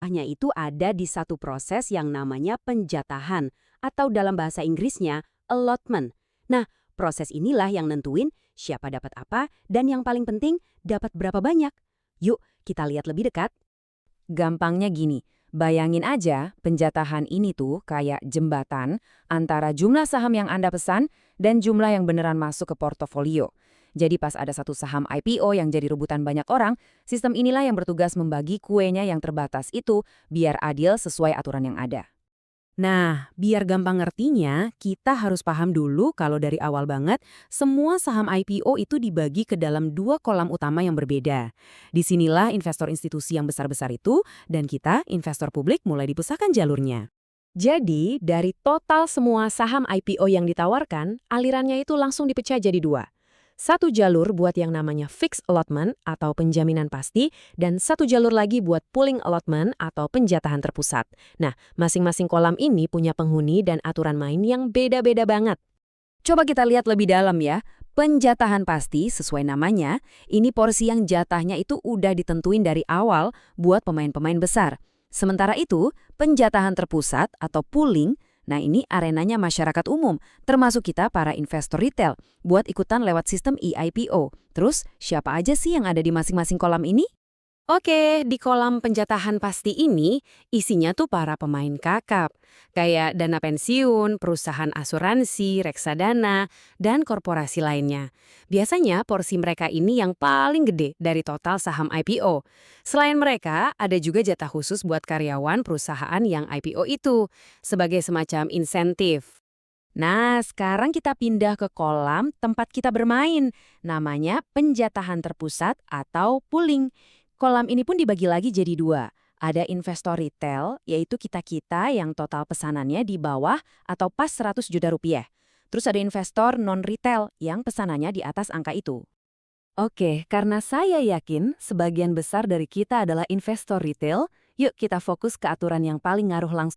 Hanya itu ada di satu proses yang namanya penjatahan atau dalam bahasa Inggrisnya allotment. Nah, proses inilah yang nentuin siapa dapat apa dan yang paling penting dapat berapa banyak. Yuk, kita lihat lebih dekat. Gampangnya gini, bayangin aja penjatahan ini tuh kayak jembatan antara jumlah saham yang Anda pesan dan jumlah yang beneran masuk ke portofolio. Jadi pas ada satu saham IPO yang jadi rebutan banyak orang, sistem inilah yang bertugas membagi kuenya yang terbatas itu biar adil sesuai aturan yang ada. Nah, biar gampang ngertinya, kita harus paham dulu kalau dari awal banget, semua saham IPO itu dibagi ke dalam dua kolam utama yang berbeda. Disinilah investor institusi yang besar-besar itu, dan kita, investor publik, mulai dipusahkan jalurnya. Jadi, dari total semua saham IPO yang ditawarkan, alirannya itu langsung dipecah jadi dua. Satu jalur buat yang namanya fixed allotment atau penjaminan pasti, dan satu jalur lagi buat pooling allotment atau penjatahan terpusat. Nah, masing-masing kolam ini punya penghuni dan aturan main yang beda-beda banget. Coba kita lihat lebih dalam ya. Penjatahan pasti sesuai namanya, ini porsi yang jatahnya itu udah ditentuin dari awal buat pemain-pemain besar. Sementara itu, penjatahan terpusat atau pooling, nah ini arenanya masyarakat umum, termasuk kita para investor retail, buat ikutan lewat sistem eIPO. Terus, siapa aja sih yang ada di masing-masing kolam ini? Oke, di kolam penjatahan pasti ini, isinya tuh para pemain kakap. Kayak dana pensiun, perusahaan asuransi, reksadana, dan korporasi lainnya. Biasanya porsi mereka ini yang paling gede dari total saham IPO. Selain mereka, ada juga jatah khusus buat karyawan perusahaan yang IPO itu, sebagai semacam insentif. Nah, sekarang kita pindah ke kolam tempat kita bermain. Namanya penjatahan terpusat atau pooling. Kolam ini pun dibagi lagi jadi dua. Ada investor retail, yaitu kita-kita yang total pesanannya di bawah atau pas 100 juta rupiah. Terus ada investor non-retail yang pesanannya di atas angka itu. Oke, karena saya yakin sebagian besar dari kita adalah investor retail, yuk kita fokus ke aturan yang paling ngaruh langsung.